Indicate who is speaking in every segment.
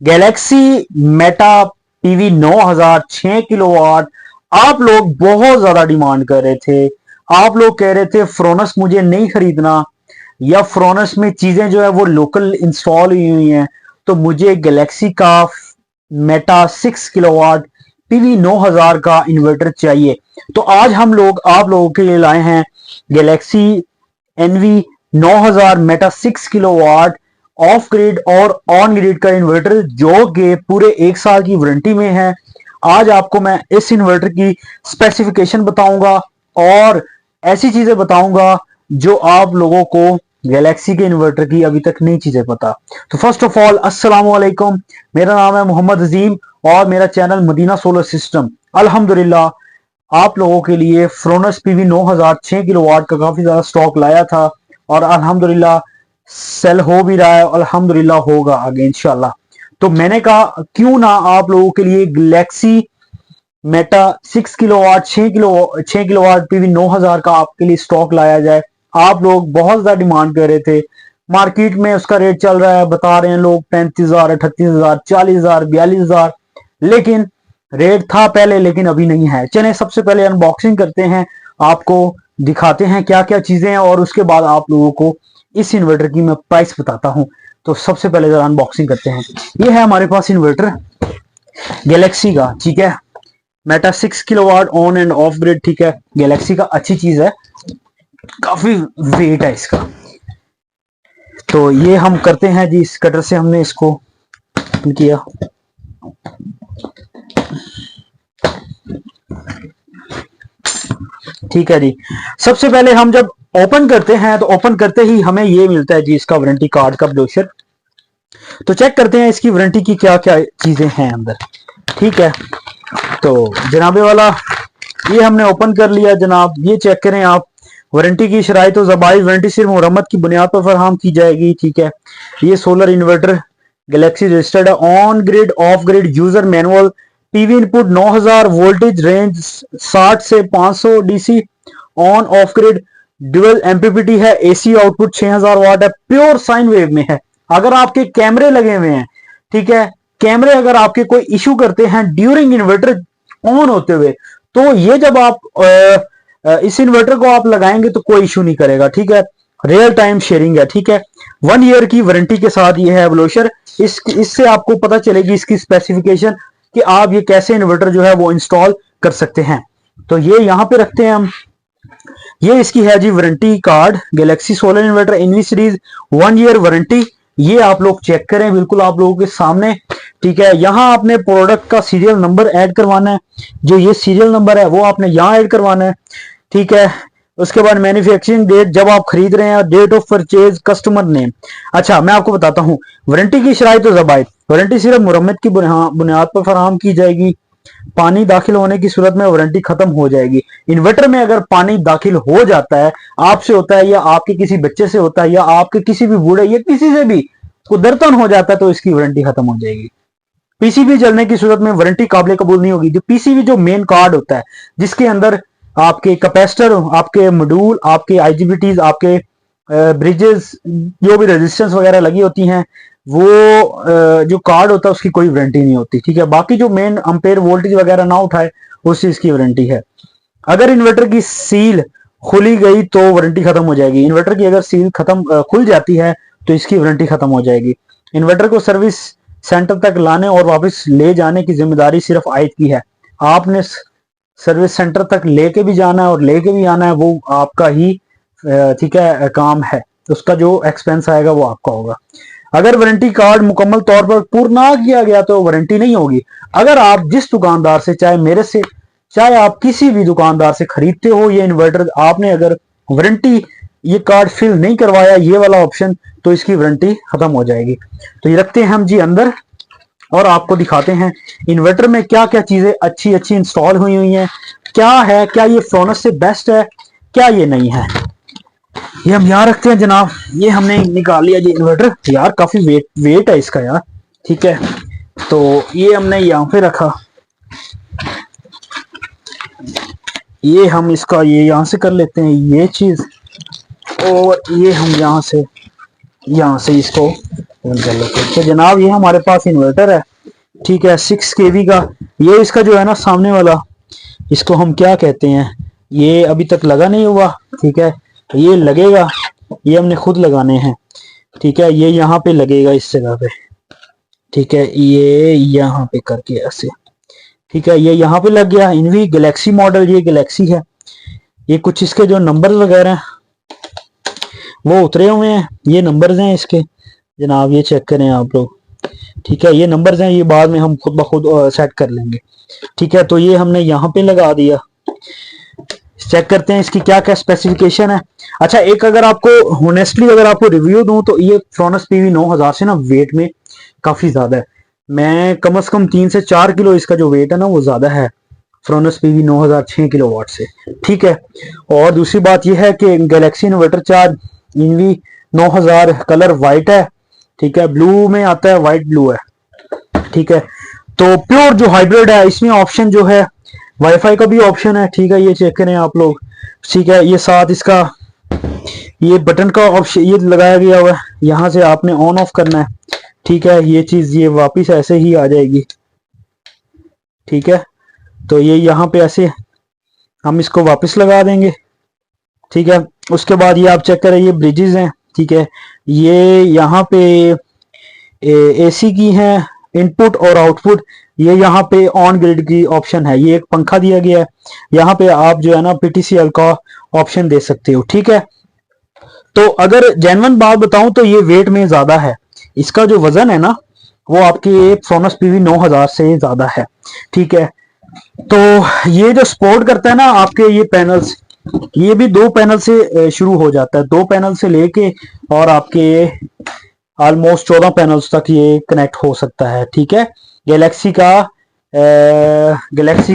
Speaker 1: Galaxy Meta PV 9000 6 kilowatt. आप लोग बहुत ज्यादा डिमांड कर रहे थे। आप लोग कह रहे थे फ्रोनस मुझे नहीं खरीदना, या फ्रोनस में चीजें जो है वो लोकल इंस्टॉल हुई हुई हैं, तो मुझे गैलेक्सी का मेटा 6 किलोवाट पीवी 9000 का इन्वर्टर चाहिए। तो आज हम लोग आप लोगों के लिए लाए हैं Galaxy NV 9000 Meta 6 kilowatt off grid और ऑन ग्रिड का इन्वर्टर, जो कि पूरे 1 साल की वारंटी में है। आज आपको मैं इस इन्वर्टर की स्पेसिफिकेशन बताऊंगा और ऐसी चीजें बताऊंगा जो आप लोगों को गैलेक्सी के इन्वर्टर की अभी तक नई चीजें पता। तो फर्स्ट ऑफ ऑल अस्सलाम वालेकुम, मेरा नाम है मोहम्मद अजीम और मेरा चैनल मदीना सोलर सिस्टम। अल्हम्दुलिल्लाह आप लोगों के लिए फ्रोनस पीवी 9000 6 किलोवाट का काफी ज्यादा स्टॉक लाया था और अल्हम्दुलिल्लाह सेल हो भी रहा है, अल्हम्दुलिल्लाह होगा आगे इंशाल्लाह। तो मैंने कहा क्यों ना आप लोगों के लिए Galaxy Meta 6 kilowatt 6 kilowatt PV 9000 का आपके लिए स्टॉक लाया जाए। आप लोग बहुत ज्यादा डिमांड कर रहे थे। मार्केट में उसका रेट चल रहा है, बता रहे हैं लोग 35,000 38,000 40,000 42,000, लेकिन रेट था पहले लेकिन अभी नहीं है। चलें सबसे पहले अनबॉक्सिंग करते हैं, आपको दिखाते हैं क्या क्या चीजें हैं और उसके बाद आप लोगों को इस इन्वर्टर की मैं प्राइस बताता हूं। तो सबसे पहले जरा अनबॉक्सिंग करते हैं। ये है हमारे पास इन्वर्टर गैलेक्सी का, ठीक है, Meta 6 kilowatt on end of grid, ठीक है, गैलेक्सी का, अच्छी चीज है, काफी वेट है इसका। तो ये हम करते हैं जी, इस कटर से हमने इसको किया। ठीक है जी, सबसे पहले हम जब ओपन करते हैं तो ओपन करते ही हमें ये मिलता है जी इसका वारंटी कार्ड का ब्रोशर। तो चेक करते हैं इसकी वारंटी की क्या क्या चीजें हैं अंदर। ठीक है, तो जनाबे वाला ये हमने ओपन कर लिया जनाब। ये चेक करें आप, वारंटी की शराइत और ज़बाई, वारंटी सिर्फ मुरम्मत की बुनियाद पर फराहम की जाएगी। ठीक है, ये सोलर इन्वर्टर गैलेक्सी रजिस्टर्ड है, on grid of grid user manual, PV input 9000, voltage range 60 से 500 DC, on off grid, dual MPPT है, एसी आउटपुट 6000 वाट है, प्योर साइन वेव में है। अगर आपके कैमरे लगे हुए हैं, ठीक है, कैमरे अगर आपके कोई इशू करते हैं ड्यूरिंग इन्वर्टर ऑन होते हुए, तो ये जब आप इस इन्वर्टर को आप लगाएंगे तो कोई इशू नहीं करेगा। ठीक है, रियल टाइम शेयरिंग है। ठीक है, 1 ईयर की वारंटी के साथ ये है ब्लोशर। इससे आपको पता चलेगी इसकी स्पेसिफिकेशन कि आप ये कैसे इन्वर्टर जो है वो इंस्टॉल कर सकते हैं। तो ये यहां पे रखते हैं हम। ये इसकी है जी warranty card, Galaxy solar inverter इनवी सीरीज 1 ईयर वारंटी। ये आप लोग चेक करें बिल्कुल आप लोगों के सामने। ठीक है, यहां आपने प्रोडक्ट का सीरियल नंबर ऐड करवाना है, जो ये सीरियल नंबर है वो आपने यहां ऐड करवाना है। ठीक है, उसके बाद मैन्युफैक्चरिंग डेट जब आप खरीद रहे हैं, date of purchase, customer name. अच्छा मैं आपको बताता हूं वारंटी की शराइत और ज़बाइत। वारंटी सिर्फ मुरम्मत की बुनियाद पर फराहम की जाएगी। पानी दाखिल होने की सूरत में वारंटी खत्म हो जाएगी। इन्वर्टर में अगर पानी दाखिल हो जाता है, आपसे होता है या आपके किसी बच्चे से होता है या आपके किसी भी बूढ़े या किसी से भी कुदरतन हो जाता है, तो इसकी वारंटी खत्म हो जाएगी। पीसीबी जलने की सूरत में वारंटी काबिल कबूल नहीं होगी। जो पीसीबी जो मेन कार्ड होता है जिसके अंदर आपके कैपेसिटर, आपके मॉड्यूल, आपके आईजीबीटीज, आपके ब्रिजेस, जो भी रेजिस्टेंस वगैरह लगी होती हैं, वो जो कार्ड होता है उसकी कोई वारंटी नहीं होती। ठीक है, बाकी जो मेन अंपेयर वोल्टेज वगैरह ना उठाए उस चीज की वारंटी है। अगर इन्वर्टर की सील खुली गई तो वारंटी खत्म हो जाएगी। इन्वर्टर की अगर सील खुल जाती है तो इसकी वारंटी खत्म हो जाएगी। इन्वर्टर को सर्विस सेंटर तक लाने और वापस ले जाने की जिम्मेदारी सिर्फ आयत की है। आपने सर्विस सेंटर तक लेके भी जाना है और लेके भी आना है, वो आपका ही ठीक है काम है। उसका जो एक्सपेंस आएगा वो आपका होगा। अगर वारंटी कार्ड मुकम्मल तौर पर पूर्ण ना किया गया तो वारंटी नहीं होगी। अगर आप जिस दुकानदार से, चाहे मेरे से, चाहे आप किसी भी दुकानदार से खरीदते हो ये इन्वर्टर, आपने अगर वारंटी ये कार्ड फिल नहीं करवाया, ये वाला ऑप्शन, तो इसकी वारंटी खत्म हो जाएगी। तो ये रखते हैं हम जी अंदर और आपको दिखाते हैं इन्वर्टर में क्या क्या चीजें अच्छी अच्छी इंस्टॉल हुई हुई हैं, क्या है, क्या ये फ्रोनस से बेस्ट है, क्या ये नहीं है। ये हम यहाँ रखते हैं जनाब। ये हमने निकाल लिया जी इन्वर्टर। यार काफी वेट है इसका यार। ठीक है, तो ये हमने यहाँ पे रखा। ये हम इसका ये यहाँ से कर लेते हैं ये चीज, और ये हम यहाँ से इसको तो जनाब ये हमारे पास इन्वर्टर है, ठीक है, 6 kV का। ये इसका जो है ना सामने वाला, इसको हम क्या कहते हैं, ये अभी तक लगा नहीं हुआ, ठीक है, तो ये लगेगा, ये हमने खुद लगाने हैं, ठीक है, ये यहाँ पे लगेगा इस जगह पे, ठीक है, ये यहाँ पे करके ऐसे, ठीक है, ये यहाँ पे लग गया। इनवी गैलेक्सी मॉडल, ये गैलेक्सी है, ये कुछ इसके जो नंबर वगैरह हैं वो उतरे हुए हैं, ये नंबर्स हैं इसके जनाब, ये चेक करें आप लोग, ठीक है, ये नंबर्स हैं, ये बाद में हम खुद ब खुद सेट कर लेंगे, ठीक है। तो ये हमने यहाँ पे लगा दिया। चेक करते हैं इसकी क्या क्या स्पेसिफिकेशन है। अच्छा, एक अगर आपको होनेस्टली अगर आपको रिव्यू दूं तो ये फ्रोनस पीवी 9000 से ना वेट में काफी ज्यादा है। मैं कम से कम 3 से 4 किलो इसका जो वेट है ना वो ज्यादा है फ्रोनस पीवी 9000 6 किलोवाट से, ठीक है। और दूसरी बात यह है कि Galaxy inverter charge env 9000 colour white है, ठीक है, ब्लू में आता है, वाइट ब्लू है, ठीक है। तो प्योर जो हाइब्रिड है इसमें ऑप्शन जो है वाईफाई का भी ऑप्शन है, ठीक है, ये चेक करें आप लोग, ठीक है। ये साथ इसका ये बटन का ऑप्शन ये लगाया गया हुआ है, यहाँ से आपने ऑन ऑफ करना है, ठीक है, ये चीज ये वापस ऐसे ही आ जाएगी, ठीक है। तो ये यहाँ पे ऐसे हम इसको वापस लगा देंगे, ठीक है। उसके बाद ये आप चेक करें, ये ब्रिजेस हैं, ठीक है, ये यहाँ पे एसी की हैं इनपुट और आउटपुट, ये यहाँ पे ऑन ग्रिड की ऑप्शन है, ये एक पंखा दिया गया है, यहाँ पे आप जो है ना पीटीसीएल का ऑप्शन दे सकते हो, ठीक है। तो अगर जेन्युइन बात बताऊं तो ये वेट में ज्यादा है, इसका जो वजन है ना वो आपके फ्रोनस पीवी 9000 से ज्यादा है, ठीक है। तो ये जो सपोर्ट करता है ना आपके ये पैनल्स, ये भी 2 पैनल से शुरू हो जाता है, 2 पैनल से लेके और आपके ऑलमोस्ट 14 पैनल्स तक ये कनेक्ट हो सकता है, ठीक है। गैलेक्सी का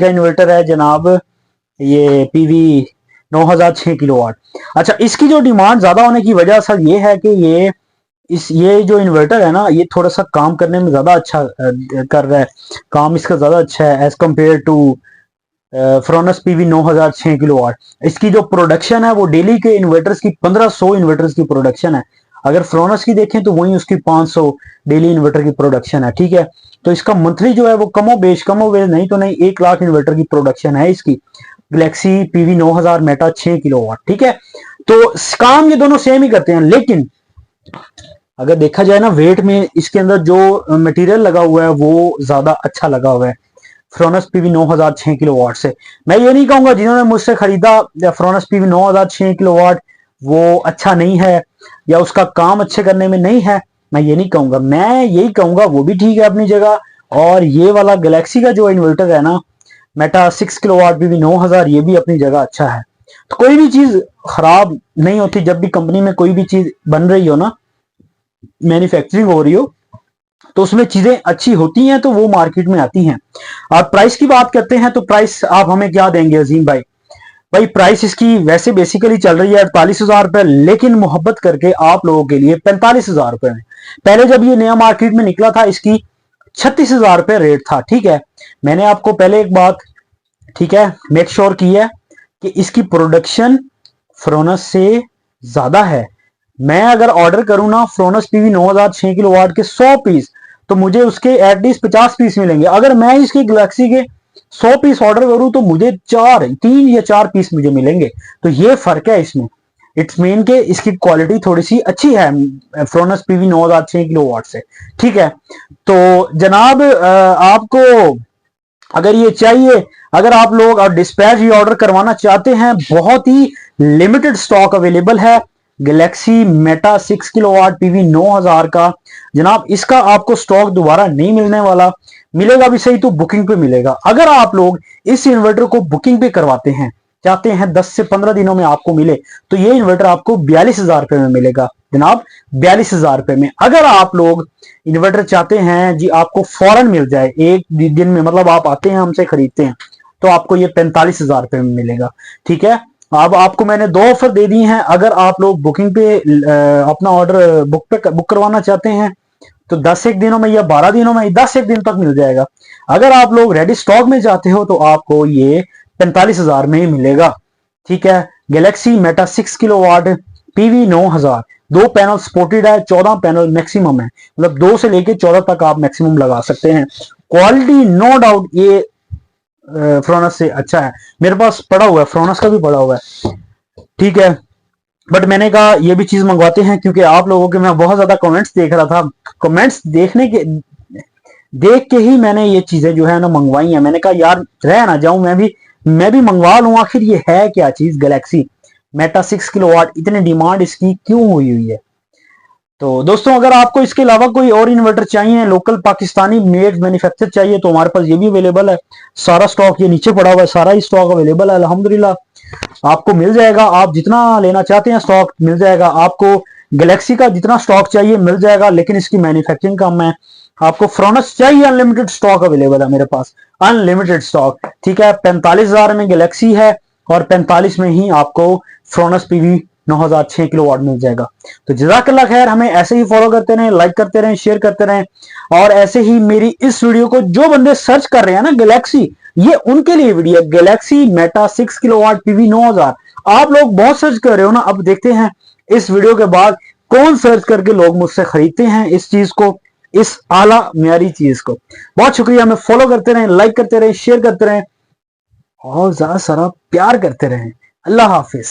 Speaker 1: इन्वर्टर है जनाब, ये पीवी 9000 6 किलोवाट। अच्छा, इसकी जो डिमांड ज्यादा होने की वजह सर ये है कि ये जो इन्वर्टर है ना ये थोड़ा सा काम करने में ज्यादा अच्छा कर रहा है, काम इसका ज्यादा अच्छा है as compare to Fronius PV 9000 6 kilowatt. इसकी जो प्रोडक्शन है वो डेली के इन्वर्टर्स की 1500 इन्वर्टर्स की प्रोडक्शन है, अगर फ्रोनस की देखें तो वही उसकी 500 डेली इन्वर्टर की प्रोडक्शन है, ठीक है। तो इसका मंथली जो है वो कमो बेश नहीं तो नहीं 1 लाख इन्वर्टर की प्रोडक्शन है इसकी गैलेक्सी पीवी 9000 मेटा 6 किलोवाट, ठीक है। तो काम ये दोनों सेम ही करते हैं, लेकिन अगर देखा जाए ना वेट में इसके अंदर जो मटेरियल लगा हुआ है वो ज्यादा अच्छा लगा हुआ है फ्रोनस पीवी 9000 6 किलोवाट से। मैं ये नहीं कहूंगा जिन्होंने मुझसे खरीदा फ्रोनस पीवी 9000 6 किलोवाट वो अच्छा नहीं है या उसका काम अच्छे करने में नहीं है, मैं ये नहीं कहूंगा, मैं यही कहूंगा वो भी ठीक है अपनी जगह। और ये वाला गैलेक्सी का जो इन्वर्टर है ना मेटा 6 किलोवाट पीवी 9000, ये भी अपनी जगह अच्छा है। तो कोई भी चीज खराब नहीं होती, जब भी कंपनी में कोई भी चीज बन रही हो ना, मैन्युफैक्चरिंग हो रही हो, तो उसमें चीजें अच्छी होती हैं तो वो मार्केट में आती हैं। और प्राइस की बात करते हैं तो प्राइस आप हमें क्या देंगे अजीम भाई? भाई प्राइस इसकी वैसे बेसिकली चल रही है 48,000 रुपए, लेकिन मोहब्बत करके आप लोगों के लिए 45,000 रुपए में। पहले जब ये नया मार्केट में निकला था इसकी 36,000 रुपए रेट था, ठीक है। मैंने आपको पहले एक बात, ठीक है, मेक श्योर की है कि इसकी प्रोडक्शन फ्रोनस से ज्यादा है। मैं अगर ऑर्डर करूं ना फ्रोनस पीवी 9000 6 किलोवाट के 100 पीस तो मुझे उसके एटलीस्ट 50 पीस मिलेंगे। अगर मैं इसकी गैलेक्सी के 100 पीस ऑर्डर करूं तो मुझे 3 या 4 पीस मुझे मिलेंगे। तो ये फर्क है इसमें, इट्स मीन के इसकी क्वालिटी थोड़ी सी अच्छी है फ्रोनस पीवी 9000 6 किलोवाट से, ठीक है। तो जनाब आपको अगर ये चाहिए, अगर आप लोग और डिस्पैच ये ऑर्डर करवाना चाहते हैं, बहुत ही लिमिटेड स्टॉक अवेलेबल है गैलेक्सी मेटा 6 किलोवाट पीवी 9000 का जनाब। इसका आपको स्टॉक दोबारा नहीं मिलने वाला, मिलेगा भी सही तो बुकिंग पे मिलेगा। अगर आप लोग इस इन्वर्टर को बुकिंग पे करवाते हैं, चाहते हैं 10 से 15 दिनों में आपको मिले, तो ये इन्वर्टर आपको 42,000 रुपए में मिलेगा जनाब, 42,000 रुपए में। अगर आप लोग इन्वर्टर चाहते हैं जी आपको फौरन मिल जाए एक दिन में, मतलब आप आते हैं हमसे खरीदते हैं, तो आपको ये 45,000 रुपए में मिलेगा, ठीक है। अब आपको मैंने 2 ऑफर दे दी हैं। अगर आप लोग बुकिंग पे अपना ऑर्डर बुक करवाना चाहते हैं तो 10 एक दिनों में या 12 दिनों में, 10 एक दिन तक मिल जाएगा। अगर आप लोग रेडी स्टॉक में जाते हो तो आपको ये 45,000 में ही मिलेगा, ठीक है। Galaxy Meta 6 kilowatt PV 9000 2 panel supported है, 14 पैनल मैक्सिमम है, मतलब 2 से लेके 14 तक आप मैक्सिमम लगा सकते हैं। क्वालिटी नो डाउट ये फ्रोनस से अच्छा है। मेरे पास पड़ा हुआ है, फ्रोनस का भी पड़ा हुआ है, ठीक है। बट मैंने कहा ये भी चीज मंगवाते हैं, क्योंकि आप लोगों के मैं बहुत ज्यादा कमेंट्स देख रहा था, कमेंट्स देख के ही मैंने ये चीजें जो है ना मंगवाई हैं। मैंने कहा यार रह ना जाऊं, मैं भी मंगवा लूं, आखिर ये है क्या चीज गैलेक्सी मेटा 6 किलोवाट, इतनी डिमांड इसकी क्यों हुई है। तो दोस्तों अगर आपको इसके अलावा कोई और इन्वर्टर चाहिए, लोकल पाकिस्तानी मेड मैन्युफैक्चर चाहिए, तो हमारे पास ये भी अवेलेबल है। सारा स्टॉक ये नीचे पड़ा हुआ है, सारा ही स्टॉक अवेलेबल है अल्हम्दुलिल्लाह। आपको मिल जाएगा, आप जितना लेना चाहते हैं स्टॉक मिल जाएगा आपको। गैलेक्सी का जितना स्टॉक चाहिए मिल जाएगा, लेकिन इसकी मैन्युफैक्चरिंग कम है। आपको फ्रोनस चाहिए, अनलिमिटेड स्टॉक अवेलेबल है मेरे पास, अनलिमिटेड स्टॉक, ठीक है। 45,000 में गैलेक्सी है और 45 में ही आपको फ्रोनस पीवी 9006 किलोवाट मिल जाएगा। तो जज़ाकल्लाह खैर, हमें ऐसे ही फॉलो करते रहें, लाइक करते रहें, शेयर करते रहें, और ऐसे ही मेरी इस वीडियो को जो बंदे सर्च कर रहे हैं ना गैलेक्सी, ये उनके लिए video, Galaxy Meta 6 kilowatt PV 9000। आप लोग बहुत सर्च कर रहे हो ना, अब देखते हैं इस वीडियो के बाद कौन सर्च करके लोग मुझसे खरीदते हैं इस चीज को, इस आला म्यारी चीज को। बहुत शुक्रिया, हमें फॉलो करते रहें, लाइक करते रहें, शेयर करते रहें और ज्यादा सारा प्यार करते रहें। अल्लाह हाफिज।